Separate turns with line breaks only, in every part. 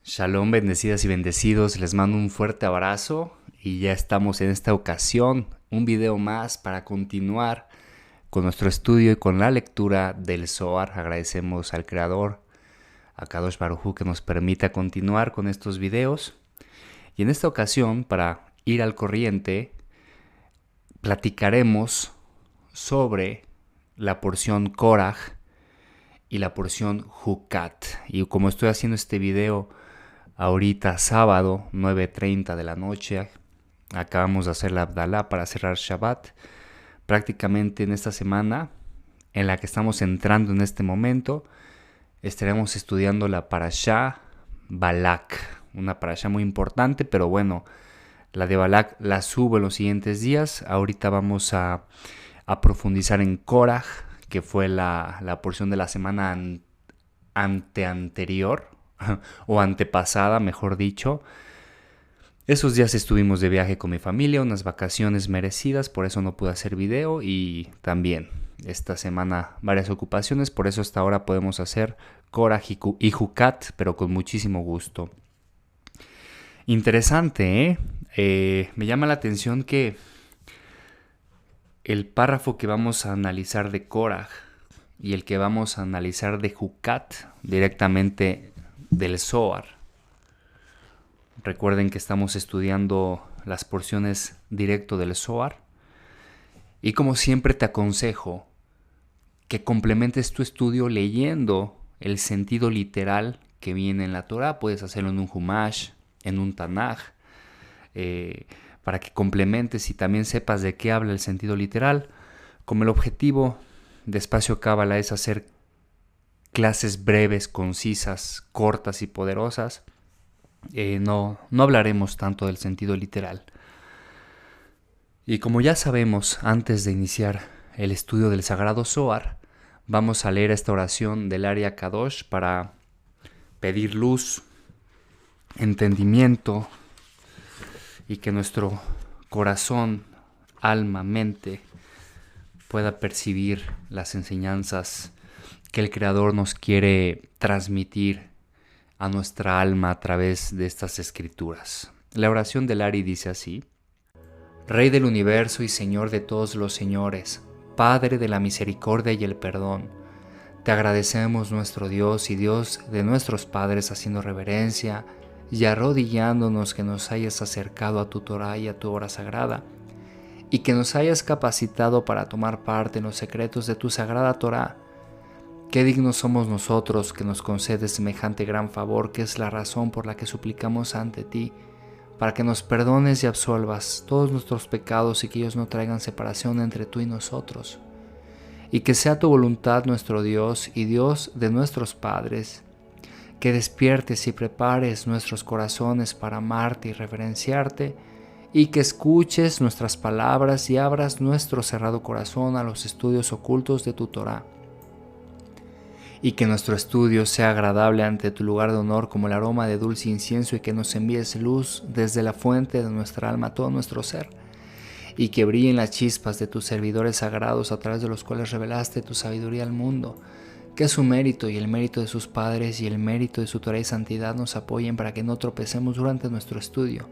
Shalom, bendecidas y bendecidos, les mando un fuerte abrazo y ya estamos en esta ocasión, un video más para continuar con nuestro estudio y con la lectura del Zohar. Agradecemos al Creador, a Kadosh Baruj Hu, que nos permita continuar con estos videos. Y en esta ocasión, para ir al corriente, platicaremos sobre la porción Korach y la porción Hukat. Y como estoy haciendo este video ahorita sábado 9:30 de la noche, acabamos de hacer la Abdalá para cerrar Shabbat. Prácticamente en esta semana en la que estamos entrando en este momento, estaremos estudiando la Parashá Balak, una Parashá muy importante, pero bueno, la de Balak la subo en los siguientes días. Ahorita vamos a profundizar en Korach, que fue la porción de la semana anterior, o antepasada, mejor dicho. Esos días estuvimos de viaje con mi familia, unas vacaciones merecidas, por eso no pude hacer video, y también esta semana varias ocupaciones, por eso hasta ahora podemos hacer Korach y Hukat, pero con muchísimo gusto. Interesante, me llama la atención que el párrafo que vamos a analizar de Korach y el que vamos a analizar de Hukat directamente del Zohar. Recuerden que estamos estudiando las porciones directo del Zohar. Y como siempre te aconsejo que complementes tu estudio leyendo el sentido literal que viene en la Torah. Puedes hacerlo en un Humash, en un Tanaj, para que complementes y también sepas de qué habla el sentido literal. Como el objetivo de Espacio Cábala es hacer clases breves, concisas, cortas y poderosas, no hablaremos tanto del sentido literal. Y como ya sabemos, antes de iniciar el estudio del Sagrado Zohar, vamos a leer esta oración del Ari Kadosh para pedir luz, entendimiento y que nuestro corazón, alma, mente pueda percibir las enseñanzas que el Creador nos quiere transmitir a nuestra alma a través de estas escrituras. La oración del Ari dice así: Rey del universo y Señor de todos los señores, Padre de la misericordia y el perdón, te agradecemos, nuestro Dios y Dios de nuestros padres, haciendo reverencia y arrodillándonos que nos hayas acercado a tu Torah y a tu hora sagrada, y que nos hayas capacitado para tomar parte en los secretos de tu sagrada Torah. Qué dignos somos nosotros que nos concedes semejante gran favor, que es la razón por la que suplicamos ante ti, para que nos perdones y absuelvas todos nuestros pecados y que ellos no traigan separación entre tú y nosotros. Y que sea tu voluntad, nuestro Dios y Dios de nuestros padres, que despiertes y prepares nuestros corazones para amarte y reverenciarte, y que escuches nuestras palabras y abras nuestro cerrado corazón a los estudios ocultos de tu Torah. Y que nuestro estudio sea agradable ante tu lugar de honor como el aroma de dulce incienso, y que nos envíes luz desde la fuente de nuestra alma a todo nuestro ser, y que brillen las chispas de tus servidores sagrados a través de los cuales revelaste tu sabiduría al mundo. Que su mérito y el mérito de sus padres y el mérito de su Torah y santidad nos apoyen para que no tropecemos durante nuestro estudio,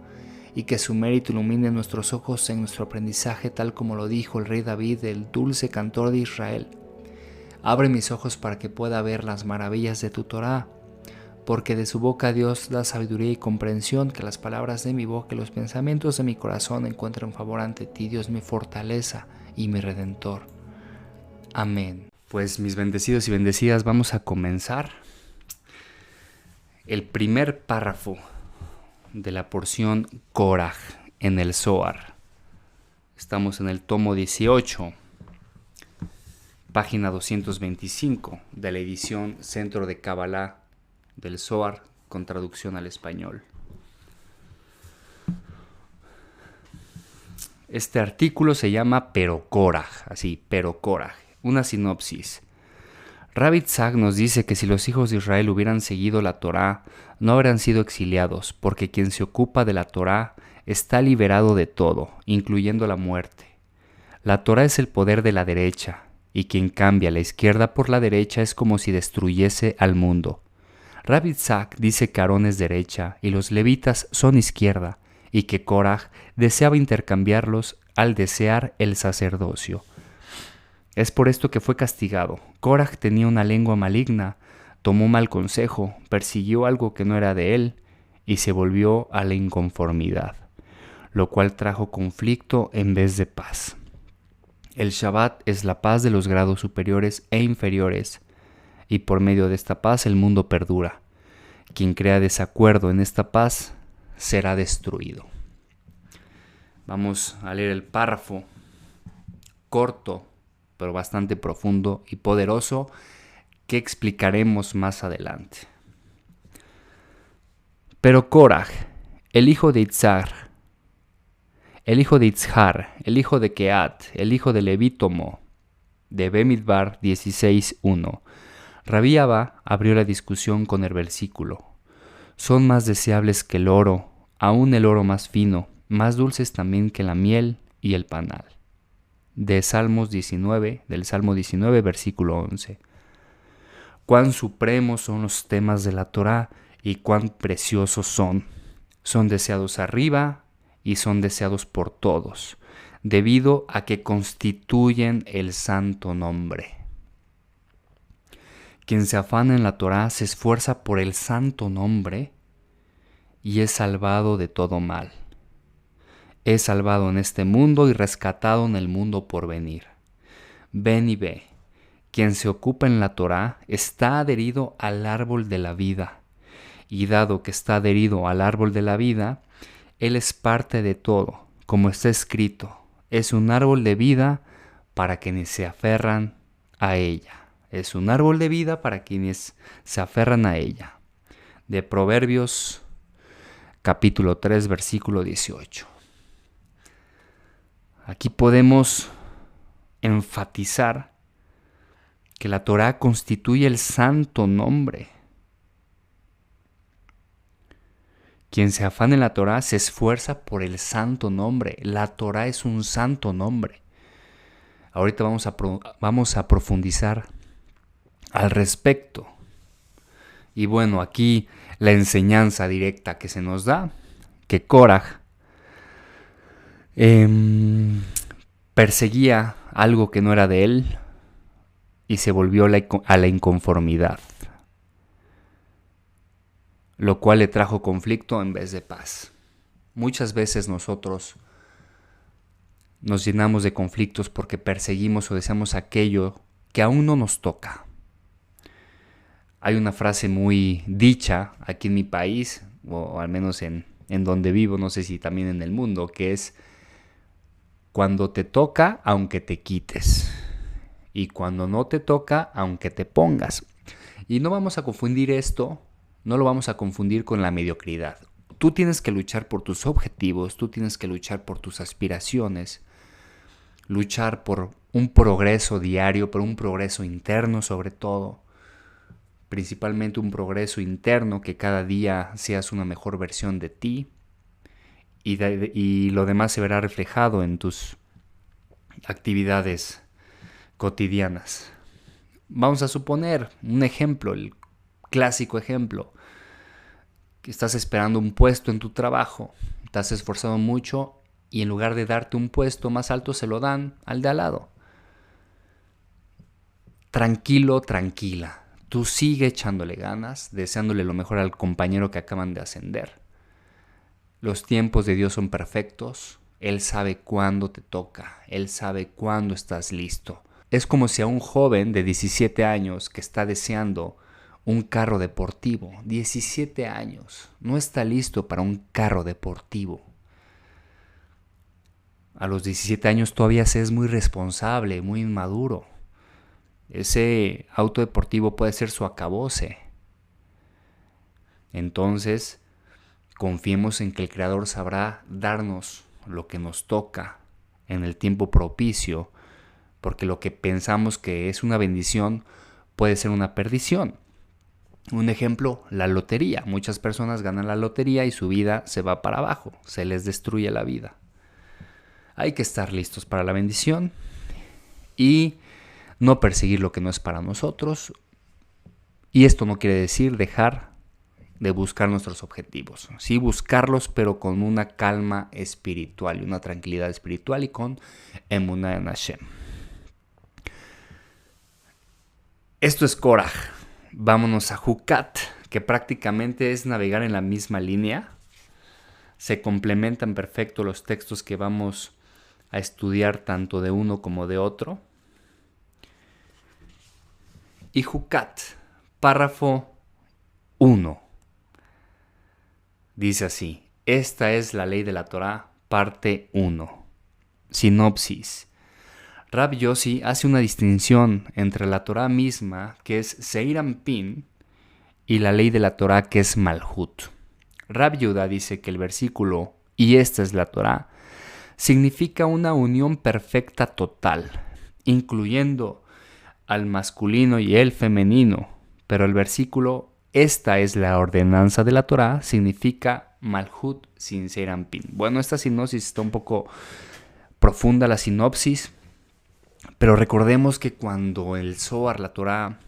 y que su mérito ilumine nuestros ojos en nuestro aprendizaje, tal como lo dijo el rey David, el dulce cantor de Israel. Abre mis ojos para que pueda ver las maravillas de tu Torah, porque de su boca Dios da sabiduría y comprensión. Que las palabras de mi boca y los pensamientos de mi corazón encuentren favor ante ti, Dios, mi fortaleza y mi Redentor. Amén. Pues mis bendecidos y bendecidas, vamos a comenzar el primer párrafo de la porción Korach en el Zohar. Estamos en el tomo 18. Página 225 de la edición Centro de Kabbalah del Zohar con traducción al español. Este artículo se llama Pero Korach, así, Pero Korach. Una sinopsis. Rabbi Tzak nos dice que si los hijos de Israel hubieran seguido la Torá, no habrían sido exiliados, porque quien se ocupa de la Torá está liberado de todo, incluyendo la muerte. La Torá es el poder de la derecha, y quien cambia la izquierda por la derecha es como si destruyese al mundo. Rabbi Itzhak dice que Aarón es derecha y los levitas son izquierda, y que Koraj deseaba intercambiarlos al desear el sacerdocio. Es por esto que fue castigado. Koraj tenía una lengua maligna, tomó mal consejo, persiguió algo que no era de él y se volvió a la inconformidad, lo cual trajo conflicto en vez de paz. El Shabbat es la paz de los grados superiores e inferiores, y por medio de esta paz el mundo perdura. Quien crea desacuerdo en esta paz será destruido. Vamos a leer el párrafo corto, pero bastante profundo y poderoso, que explicaremos más adelante. Pero Koraj, el hijo de Itzhar, el hijo de Keat, el hijo de Levítomo, de Bemidbar 16:1, Rabbi Abba abrió la discusión con el versículo: son más deseables que el oro, aún el oro más fino, más dulces también que la miel y el panal. Del Salmo 19, versículo 11. Cuán supremos son los temas de la Torá y cuán preciosos son. Son deseados arriba y son deseados por todos, debido a que constituyen el santo nombre. Quien se afana en la Torá se esfuerza por el santo nombre y es salvado de todo mal. Es salvado en este mundo y rescatado en el mundo por venir. Ven y ve. Quien se ocupa en la Torá está adherido al árbol de la vida. Y dado que está adherido al árbol de la vida, él es parte de todo, como está escrito. Es un árbol de vida para quienes se aferran a ella. Es un árbol de vida para quienes se aferran a ella. De Proverbios, capítulo 3, versículo 18. Aquí podemos enfatizar que la Torá constituye el santo nombre. Quien se afana en la Torá se esfuerza por el santo nombre. La Torá es un santo nombre. Ahorita vamos a profundizar al respecto. Y bueno, aquí la enseñanza directa que se nos da, que Koraj perseguía algo que no era de él y se volvió a la inconformidad, lo cual le trajo conflicto en vez de paz. Muchas veces nosotros nos llenamos de conflictos porque perseguimos o deseamos aquello que aún no nos toca. Hay una frase muy dicha aquí en mi país, o al menos en donde vivo, no sé si también en el mundo, que es: cuando te toca, aunque te quites, y cuando no te toca, aunque te pongas. Y no vamos a confundir esto, no lo vamos a confundir con la mediocridad. Tú tienes que luchar por tus objetivos, tú tienes que luchar por tus aspiraciones, luchar por un progreso diario, por un progreso interno sobre todo, principalmente un progreso interno, que cada día seas una mejor versión de ti, y lo demás se verá reflejado en tus actividades cotidianas. Vamos a suponer un ejemplo, el clásico ejemplo, que estás esperando un puesto en tu trabajo, te has esforzado mucho y en lugar de darte un puesto más alto se lo dan al de al lado. Tranquilo, tranquila. Tú sigue echándole ganas, deseándole lo mejor al compañero que acaban de ascender. Los tiempos de Dios son perfectos. Él sabe cuándo te toca. Él sabe cuándo estás listo. Es como si a un joven de 17 años que está deseando un carro deportivo, 17 años, no está listo para un carro deportivo. A los 17 años todavía se es muy responsable, muy inmaduro. Ese auto deportivo puede ser su acabose. Entonces, confiemos en que el Creador sabrá darnos lo que nos toca en el tiempo propicio, porque lo que pensamos que es una bendición puede ser una perdición. Un ejemplo, la lotería. Muchas personas ganan la lotería y su vida se va para abajo, se les destruye la vida. Hay que estar listos para la bendición y no perseguir lo que no es para nosotros. Y esto no quiere decir dejar de buscar nuestros objetivos. Sí, buscarlos, pero con una calma espiritual y una tranquilidad espiritual y con emuná en Hashem. Esto es Korah. Vámonos a Hukat, que prácticamente es navegar en la misma línea. Se complementan perfecto los textos que vamos a estudiar tanto de uno como de otro. Y Hukat, párrafo 1. Dice así: esta es la ley de la Torá, parte 1. Sinopsis. Rab Yossi hace una distinción entre la Torá misma, que es Seir Anpin, y la ley de la Torá, que es Malhut. Rab Yehuda dice que el versículo, y esta es la Torá, significa una unión perfecta total, incluyendo al masculino y el femenino, pero el versículo, esta es la ordenanza de la Torá, significa Malhut sin Seir Anpin. Bueno, esta sinopsis está un poco profunda, la sinopsis, pero recordemos que cuando el Zohar, la Torá,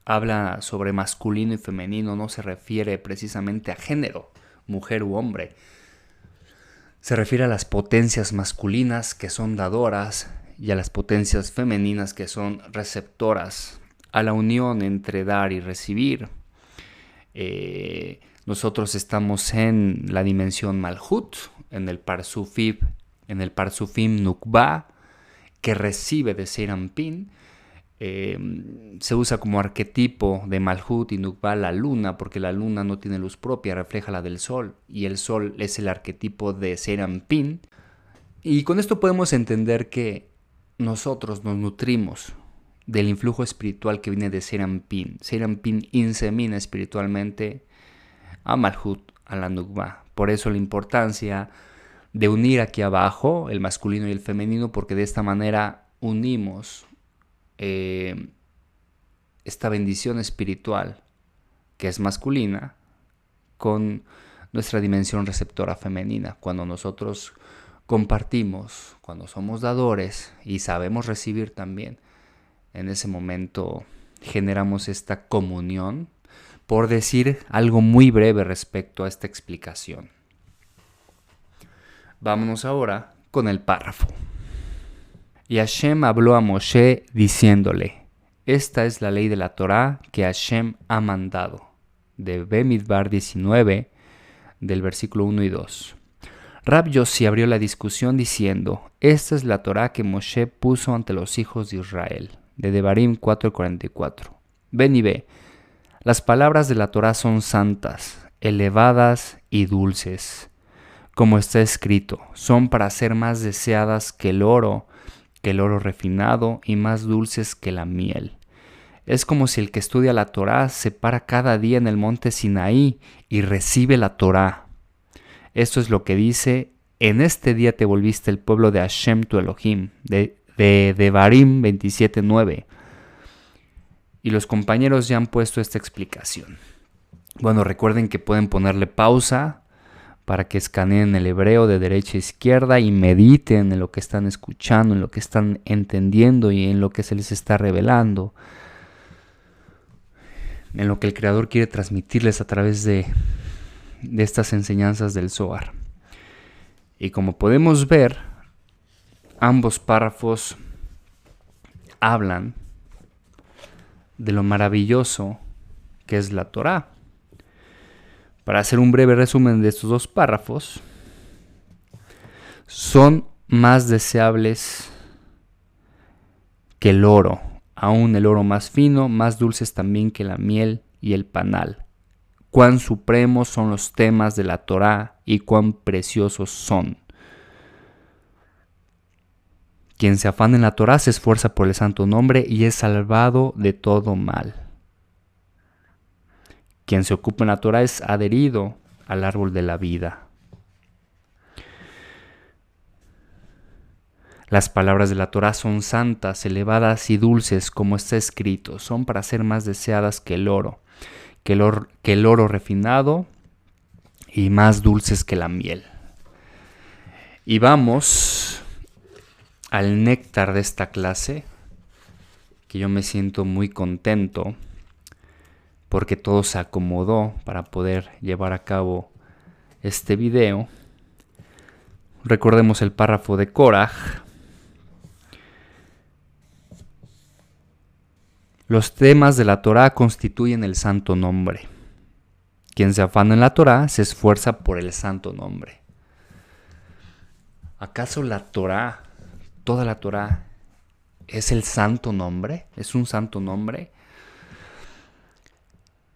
habla sobre masculino y femenino, no se refiere precisamente a género, mujer u hombre. Se refiere a las potencias masculinas, que son dadoras, y a las potencias femeninas, que son receptoras, a la unión entre dar y recibir. Nosotros estamos en la dimensión Malhut, en el Parsufim Nukba, que recibe de Seir Anpin. Se usa como arquetipo de Malhut y Nukba la luna, porque la luna no tiene luz propia, refleja la del sol, y el sol es el arquetipo de Seir Anpin. Y con esto podemos entender que nosotros nos nutrimos del influjo espiritual que viene de Seir Anpin. Seir Anpin insemina espiritualmente a Malhut, a la Nukba. Por eso la importancia de unir aquí abajo el masculino y el femenino, porque de esta manera unimos esta bendición espiritual que es masculina con nuestra dimensión receptora femenina. Cuando nosotros compartimos, cuando somos dadores y sabemos recibir también, en ese momento generamos esta comunión, por decir algo muy breve respecto a esta explicación. Vámonos ahora con el párrafo. Y Hashem habló a Moshe diciéndole: esta es la ley de la Torá que Hashem ha mandado. De Bemidbar 19, del versículo 1 y 2. Rab Yossi abrió la discusión diciendo: esta es la Torá que Moshe puso ante los hijos de Israel. De Devarim 4:44. Ven y ve. Las palabras de la Torá son santas, elevadas y dulces. Como está escrito, son para ser más deseadas que el oro refinado, y más dulces que la miel. Es como si el que estudia la Torá se para cada día en el monte Sinaí y recibe la Torá. Esto es lo que dice: en este día te volviste el pueblo de Hashem tu Elohim, de Devarim 27:9. Y los compañeros ya han puesto esta explicación. Bueno, recuerden que pueden ponerle pausa para que escaneen el hebreo de derecha a izquierda y mediten en lo que están escuchando, en lo que están entendiendo y en lo que se les está revelando, en lo que el Creador quiere transmitirles a través de estas enseñanzas del Zohar. Y como podemos ver, ambos párrafos hablan de lo maravilloso que es la Torá. Para hacer un breve resumen de estos dos párrafos, son más deseables que el oro, aún el oro más fino, más dulces también que la miel y el panal. Cuán supremos son los temas de la Torá y cuán preciosos son. Quien se afana en la Torá se esfuerza por el santo nombre y es salvado de todo mal. Quien se ocupa en la Torá es adherido al árbol de la vida. Las palabras de la Torá son santas, elevadas y dulces, como está escrito. Son para ser más deseadas que el oro, que el oro refinado, y más dulces que la miel. Y vamos al néctar de esta clase, que yo me siento muy contento, porque todo se acomodó para poder llevar a cabo este video. Recordemos el párrafo de Korah. Los temas de la Torá constituyen el santo nombre. Quien se afana en la Torá se esfuerza por el santo nombre. ¿Acaso la Torá, toda la Torá, es el santo nombre? ¿Es un santo nombre?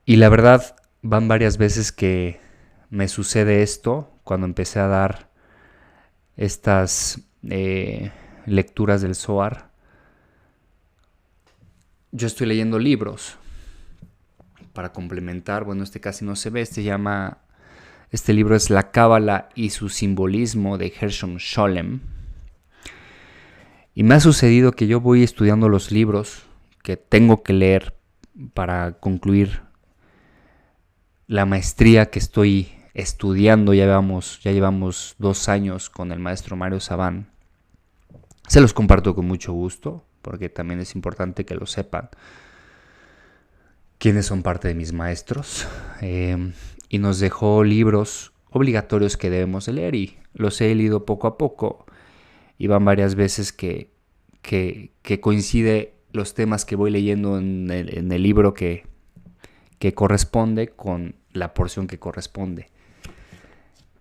Y la verdad, van varias veces que me sucede esto cuando empecé a dar estas lecturas del Zohar. Yo estoy leyendo libros para complementar. Bueno, este casi no se ve. Este libro es La Cábala y su simbolismo, de Gershom Scholem. Y me ha sucedido que yo voy estudiando los libros que tengo que leer para concluir la maestría que estoy estudiando. Ya llevamos 2 años con el maestro Mario Sabán. Se los comparto con mucho gusto, porque también es importante que lo sepan quiénes son parte de mis maestros. Y nos dejó libros obligatorios que debemos de leer, y los he leído poco a poco. Y van varias veces que coincide los temas que voy leyendo en el libro que corresponde con la porción que corresponde.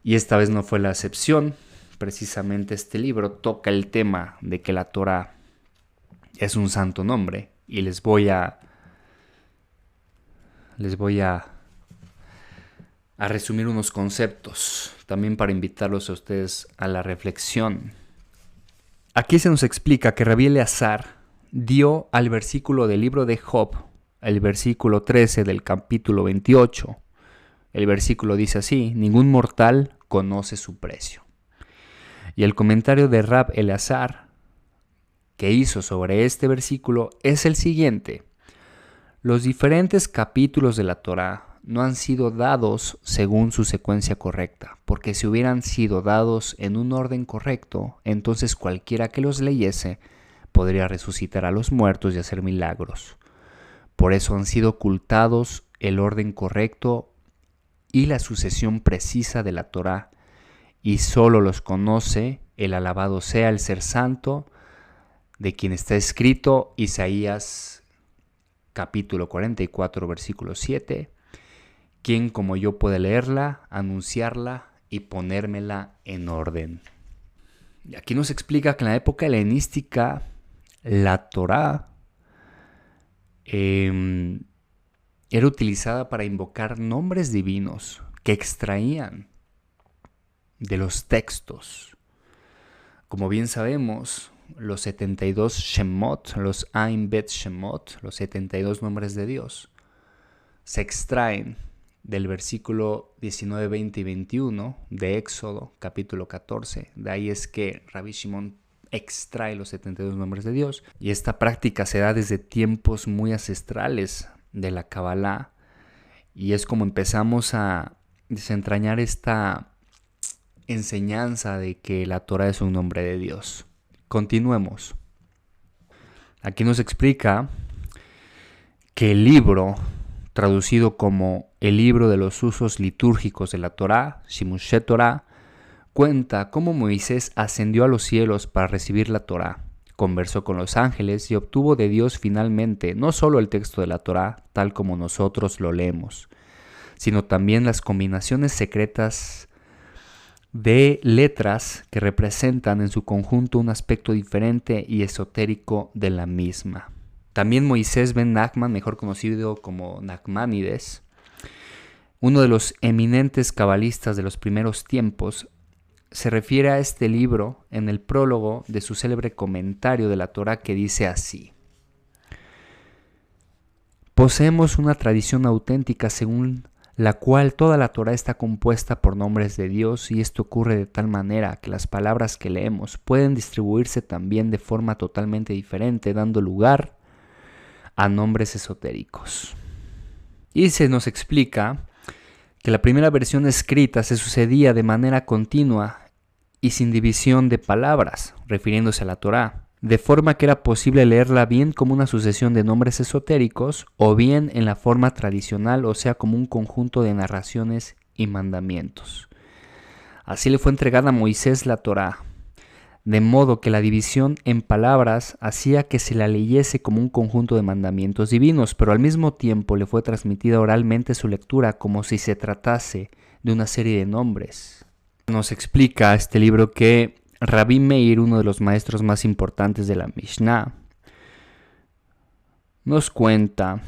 Y esta vez no fue la excepción. Precisamente este libro toca el tema de que la Torá es un santo nombre, y les voy a resumir unos conceptos, también para invitarlos a ustedes a la reflexión. Aquí se nos explica que Rabí Eleazar dio al versículo del libro de Job, el versículo 13 del capítulo 28. El versículo dice así: ningún mortal conoce su precio. Y el comentario de Rab Eleazar que hizo sobre este versículo es el siguiente: los diferentes capítulos de la Torá no han sido dados según su secuencia correcta, porque si hubieran sido dados en un orden correcto, entonces cualquiera que los leyese podría resucitar a los muertos y hacer milagros. Por eso han sido ocultados el orden correcto y la sucesión precisa de la Torá, y solo los conoce el alabado sea el ser santo, de quien está escrito Isaías capítulo 44 versículo 7, quien como yo puede leerla, anunciarla y ponérmela en orden. Y aquí nos explica que en la época helenística la Torá era utilizada para invocar nombres divinos que extraían de los textos. Como bien sabemos, los 72 Shemot, los Ain Bet Shemot, los 72 nombres de Dios, se extraen del versículo 19, 20 y 21 de Éxodo, capítulo 14. De ahí es que Rabbi Shimon extrae los 72 nombres de Dios. Y esta práctica se da desde tiempos muy ancestrales de la Kabbalah. Y es como empezamos a desentrañar esta enseñanza de que la Torah es un nombre de Dios. Continuemos. Aquí nos explica que el libro, traducido como el libro de los usos litúrgicos de la Torá, Shimushe Torah, cuenta cómo Moisés ascendió a los cielos para recibir la Torá, conversó con los ángeles y obtuvo de Dios finalmente no solo el texto de la Torá, tal como nosotros lo leemos, sino también las combinaciones secretas de letras que representan en su conjunto un aspecto diferente y esotérico de la misma. También Moisés ben Nachman, mejor conocido como Nachmanides, uno de los eminentes cabalistas de los primeros tiempos, se refiere a este libro en el prólogo de su célebre comentario de la Torá, que dice así: poseemos una tradición auténtica según la cual toda la Torá está compuesta por nombres de Dios, y esto ocurre de tal manera que las palabras que leemos pueden distribuirse también de forma totalmente diferente, dando lugar a nombres esotéricos. Y se nos explica que la primera versión escrita se sucedía de manera continua y sin división de palabras, refiriéndose a la Torá. de forma que era posible leerla bien como una sucesión de nombres esotéricos o bien en la forma tradicional, o sea, como un conjunto de narraciones y mandamientos. Así le fue entregada a Moisés la Torá, de modo que la división en palabras hacía que se la leyese como un conjunto de mandamientos divinos, pero al mismo tiempo le fue transmitida oralmente su lectura como si se tratase de una serie de nombres. Nos explica este libro que Rabbi Meir, uno de los maestros más importantes de la Mishnah, nos cuenta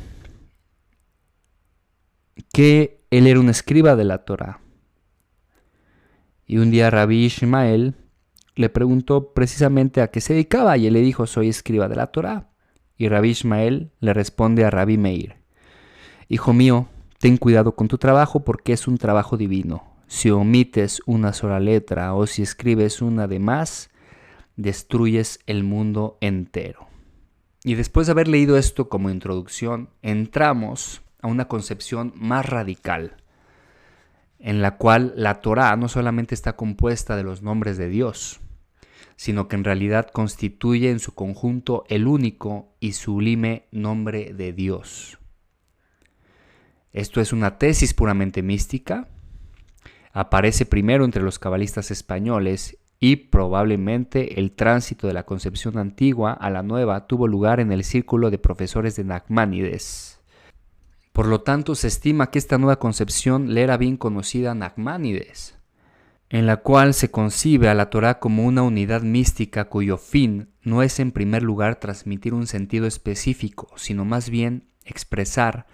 que él era un escriba de la Torá. Y un día Rabbi Ishmael le preguntó precisamente a qué se dedicaba y él le dijo: soy escriba de la Torá. Y Rabbi Ishmael le responde a Rabbi Meir: hijo mío, ten cuidado con tu trabajo porque es un trabajo divino. Si omites una sola letra o si escribes una de más, destruyes el mundo entero. Y después de haber leído esto como introducción, entramos a una concepción más radical, en la cual la Torá no solamente está compuesta de los nombres de Dios, sino que en realidad constituye en su conjunto el único y sublime nombre de Dios. Esto es una tesis puramente mística. Aparece primero entre los cabalistas españoles y probablemente el tránsito de la concepción antigua a la nueva tuvo lugar en el círculo de profesores de Nachmanides. Por lo tanto, se estima que esta nueva concepción le era bien conocida a Nachmanides, en la cual se concibe a la Torá como una unidad mística cuyo fin no es en primer lugar transmitir un sentido específico, sino más bien expresar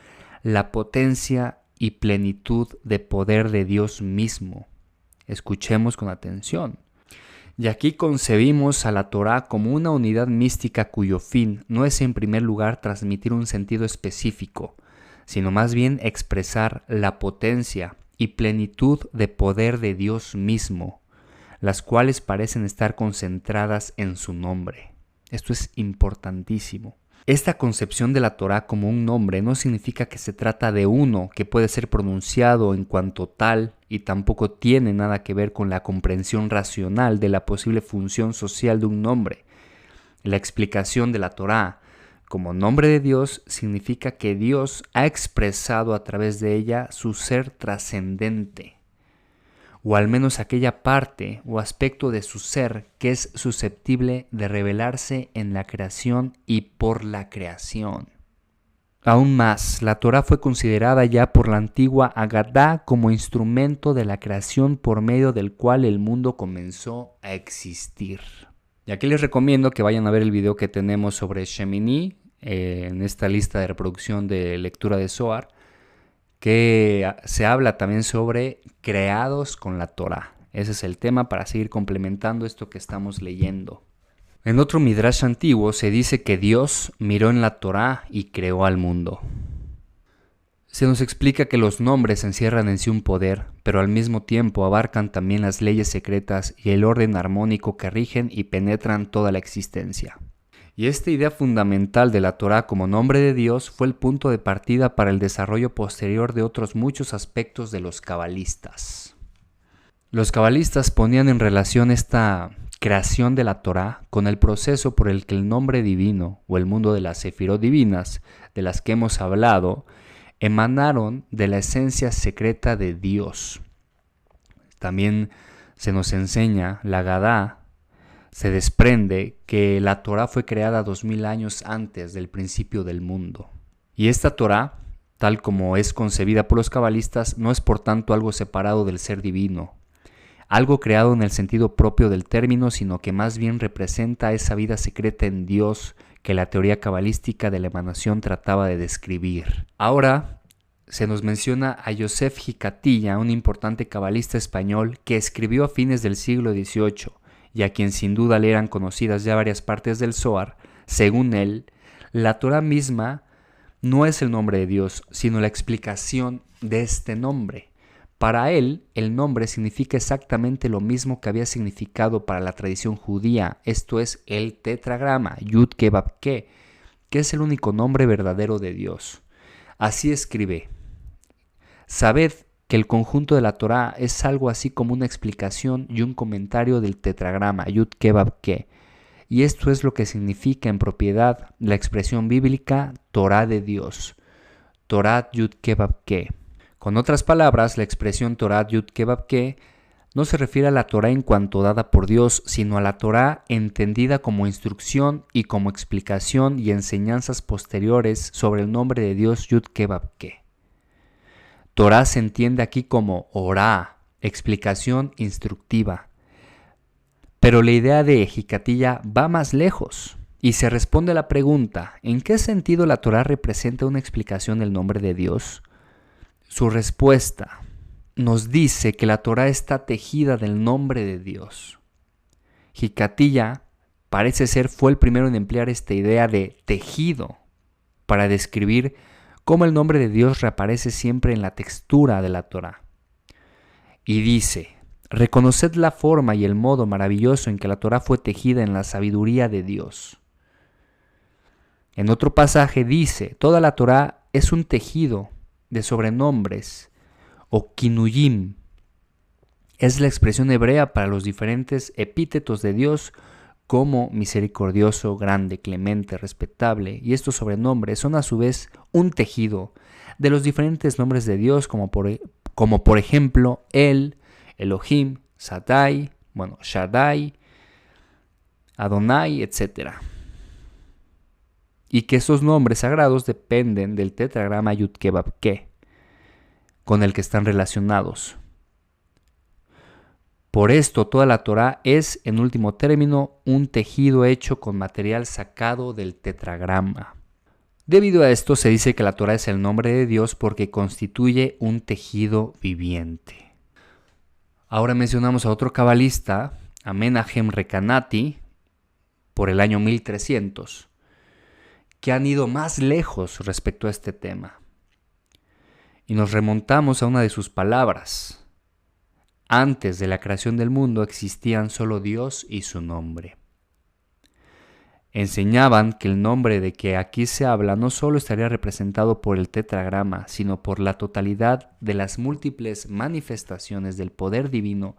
la potencia y plenitud de poder de Dios mismo. Escuchemos con atención. Y aquí concebimos a la Torá como una unidad mística cuyo fin no es en primer lugar transmitir un sentido específico, sino más bien expresar la potencia y plenitud de poder de Dios mismo, las cuales parecen estar concentradas en su nombre. Esto es importantísimo. Esta concepción de la Torá como un nombre no significa que se trata de uno que puede ser pronunciado en cuanto tal y tampoco tiene nada que ver con la comprensión racional de la posible función social de un nombre. La explicación de la Torá como nombre de Dios significa que Dios ha expresado a través de ella su ser trascendente, o al menos aquella parte o aspecto de su ser que es susceptible de revelarse en la creación y por la creación. Aún más, la Torá fue considerada ya por la antigua Agadá como instrumento de la creación por medio del cual el mundo comenzó a existir. Y aquí les recomiendo que vayan a ver el video que tenemos sobre Shemini en esta lista de reproducción de lectura de Zohar, que se habla también sobre creados con la Torá. Ese es el tema para seguir complementando esto que estamos leyendo. En otro Midrash antiguo se dice que Dios miró en la Torá y creó al mundo. Se nos explica que los nombres encierran en sí un poder, pero al mismo tiempo abarcan también las leyes secretas y el orden armónico que rigen y penetran toda la existencia. Y esta idea fundamental de la Torá como nombre de Dios fue el punto de partida para el desarrollo posterior de otros muchos aspectos de los cabalistas. Los cabalistas ponían en relación esta creación de la Torá con el proceso por el que el nombre divino o el mundo de las sefirot divinas de las que hemos hablado emanaron de la esencia secreta de Dios. También se nos enseña la Agadá. Se desprende que la Torá fue creada 2000 años antes del principio del mundo. Y esta Torá, tal como es concebida por los cabalistas, no es por tanto algo separado del ser divino, algo creado en el sentido propio del término, sino que más bien representa esa vida secreta en Dios que la teoría cabalística de la emanación trataba de describir. Ahora se nos menciona a Yosef Hicatilla, un importante cabalista español que escribió a fines del siglo XVIII, y a quien sin duda le eran conocidas ya varias partes del Zohar. Según él, la Torá misma no es el nombre de Dios, sino la explicación de este nombre. Para él, el nombre significa exactamente lo mismo que había significado para la tradición judía, esto es el tetragrama, Yud Ke Vav Ke, que es el único nombre verdadero de Dios. Así escribe: sabed que el conjunto de la Torá es algo así como una explicación y un comentario del tetragrama Yud Ke Vav Ke, y esto es lo que significa en propiedad la expresión bíblica Torá de Dios, Torat Yud Ke Vav Ke. Con otras palabras, la expresión Torat Yud Ke Vav Ke no se refiere a la Torá en cuanto dada por Dios, sino a la Torá entendida como instrucción y como explicación y enseñanzas posteriores sobre el nombre de Dios Yud Ke Vav Ke. Torá se entiende aquí como orá, explicación instructiva. Pero la idea de Hikatilla va más lejos y se responde a la pregunta, ¿en qué sentido la Torá representa una explicación del nombre de Dios? Su respuesta nos dice que la Torá está tejida del nombre de Dios. Hikatilla parece ser fue el primero en emplear esta idea de tejido para describir cómo el nombre de Dios reaparece siempre en la textura de la Torá. Y dice, reconoced la forma y el modo maravilloso en que la Torá fue tejida en la sabiduría de Dios. En otro pasaje dice, toda la Torá es un tejido de sobrenombres o kinuyim. Es la expresión hebrea para los diferentes epítetos de Dios como misericordioso, grande, clemente, respetable, y estos sobrenombres son a su vez un tejido de los diferentes nombres de Dios como por ejemplo El, Elohim, Shaddai, Adonai, etc. Y que esos nombres sagrados dependen del tetragrama Yud Ke Vav Ke, con el que están relacionados. Por esto, toda la Torá es, en último término, un tejido hecho con material sacado del tetragrama. Debido a esto, se dice que la Torá es el nombre de Dios porque constituye un tejido viviente. Ahora mencionamos a otro cabalista, a Menahem Recanati, por el año 1300, que han ido más lejos respecto a este tema. Y nos remontamos a una de sus palabras. Antes de la creación del mundo existían solo Dios y su nombre. Enseñaban que el nombre de que aquí se habla no solo estaría representado por el tetragrama, sino por la totalidad de las múltiples manifestaciones del poder divino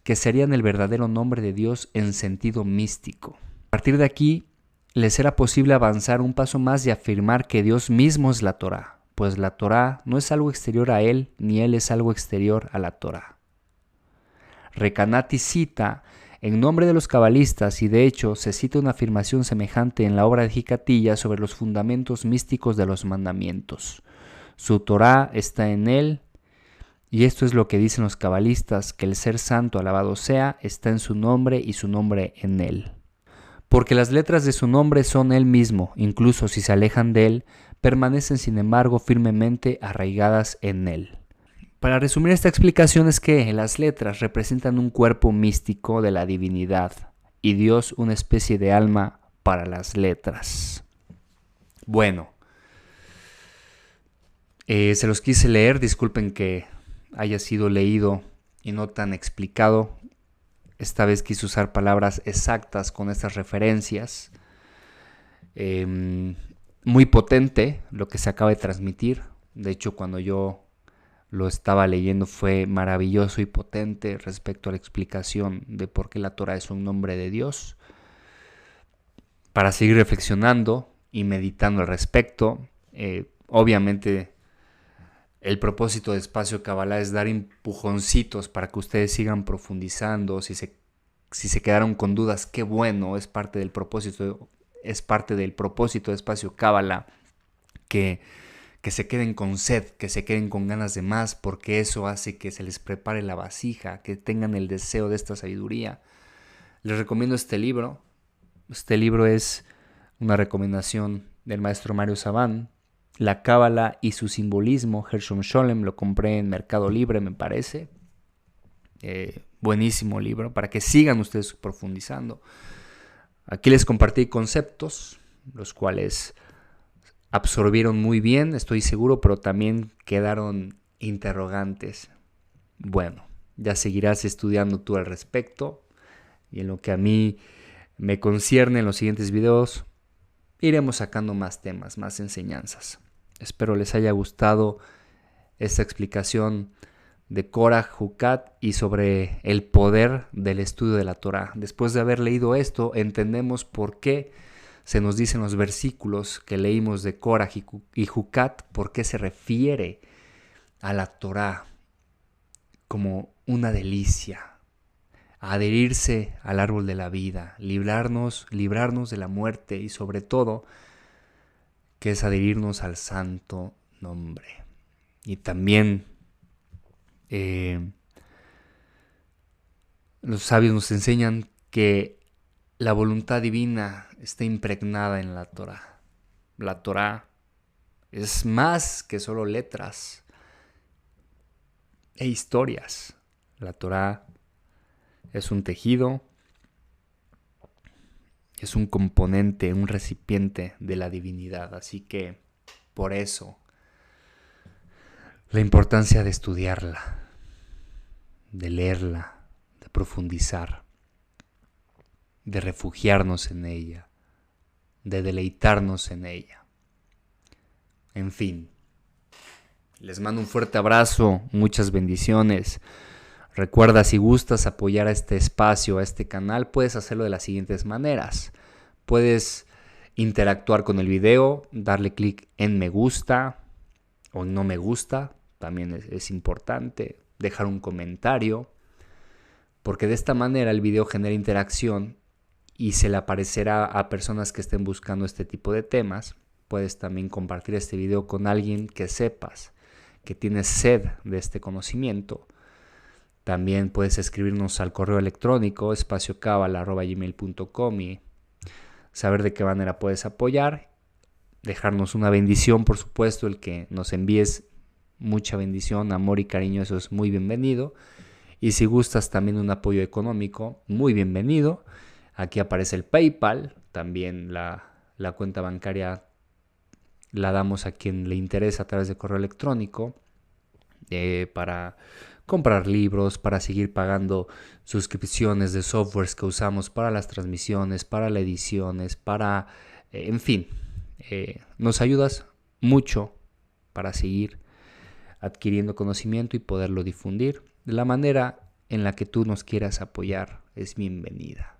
que serían el verdadero nombre de Dios en sentido místico. A partir de aquí, les era posible avanzar un paso más y afirmar que Dios mismo es la Torá, pues la Torá no es algo exterior a Él, ni Él es algo exterior a la Torá. Recanati cita en nombre de los cabalistas y de hecho se cita una afirmación semejante en la obra de Hikatilla sobre los fundamentos místicos de los mandamientos. Su Torá está en él y esto es lo que dicen los cabalistas, que el ser santo alabado sea está en su nombre y su nombre en él. Porque las letras de su nombre son él mismo, incluso si se alejan de él, permanecen sin embargo firmemente arraigadas en él. Para resumir esta explicación es que las letras representan un cuerpo místico de la divinidad y Dios una especie de alma para las letras. Bueno, se los quise leer, disculpen que haya sido leído y no tan explicado. Esta vez quise usar palabras exactas con estas referencias. Muy potente lo que se acaba de transmitir. De hecho, cuando yo lo estaba leyendo fue maravilloso y potente respecto a la explicación de por qué la Torá es un nombre de Dios. Para seguir reflexionando y meditando al respecto, obviamente el propósito de Espacio Kabbalah es dar empujoncitos para que ustedes sigan profundizando. Si se quedaron con dudas, qué bueno, es parte del propósito de Espacio Kabbalah que se queden con sed, que se queden con ganas de más, porque eso hace que se les prepare la vasija, que tengan el deseo de esta sabiduría. Les recomiendo este libro. Este libro es una recomendación del maestro Mario Saban, La Cábala y su simbolismo, Gershom Scholem. Lo compré en Mercado Libre, me parece. Buenísimo libro, para que sigan ustedes profundizando. Aquí les compartí conceptos, los cuales absorbieron muy bien, estoy seguro, pero también quedaron interrogantes. Bueno, ya seguirás estudiando tú al respecto y en lo que a mí me concierne en los siguientes videos iremos sacando más temas, más enseñanzas. Espero les haya gustado esta explicación de Korah Hukat y sobre el poder del estudio de la Torá. Después de haber leído esto, entendemos por qué se nos dicen los versículos que leímos de Korah y Hukat, por qué se refiere a la Torá como una delicia, adherirse al árbol de la vida, librarnos de la muerte y sobre todo que es adherirnos al santo nombre. Y también los sabios nos enseñan que la voluntad divina está impregnada en la Torá. La Torá es más que solo letras e historias. La Torá es un tejido, es un componente, un recipiente de la divinidad. Así que por eso la importancia de estudiarla, de leerla, de profundizar, de refugiarnos en ella, de deleitarnos en ella. En fin, les mando un fuerte abrazo, muchas bendiciones. Recuerda, si gustas apoyar a este espacio, a este canal, puedes hacerlo de las siguientes maneras. Puedes interactuar con el video, darle clic en me gusta o no me gusta, también es importante, dejar un comentario, porque de esta manera el video genera interacción y se le aparecerá a personas que estén buscando este tipo de temas. Puedes también compartir este video con alguien que sepas que tiene sed de este conocimiento. También puedes escribirnos al correo electrónico espaciocabala@gmail.com y saber de qué manera puedes apoyar. Dejarnos una bendición, por supuesto, el que nos envíes mucha bendición, amor y cariño, eso es muy bienvenido. Y si gustas también un apoyo económico, muy bienvenido. Aquí aparece el PayPal, también la cuenta bancaria la damos a quien le interesa a través de correo electrónico para comprar libros, para seguir pagando suscripciones de softwares que usamos para las transmisiones, para las ediciones, en fin, nos ayudas mucho para seguir adquiriendo conocimiento y poderlo difundir. De la manera en la que tú nos quieras apoyar es bienvenida.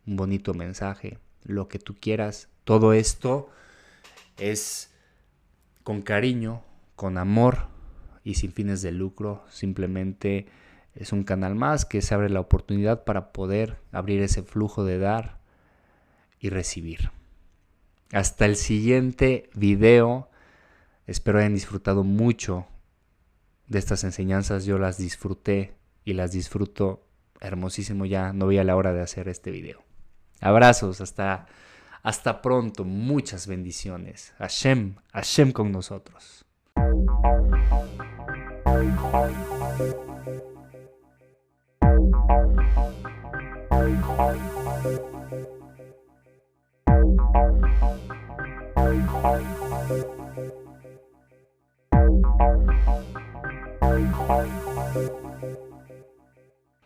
Un bonito mensaje, lo que tú quieras. Todo esto es con cariño, con amor y sin fines de lucro. Simplemente es un canal más que se abre la oportunidad para poder abrir ese flujo de dar y recibir. Hasta el siguiente video. Espero hayan disfrutado mucho de estas enseñanzas. Yo las disfruté y las disfruto hermosísimo. Ya no veía la hora de hacer este video. Abrazos, hasta pronto. Muchas bendiciones. Hashem con nosotros.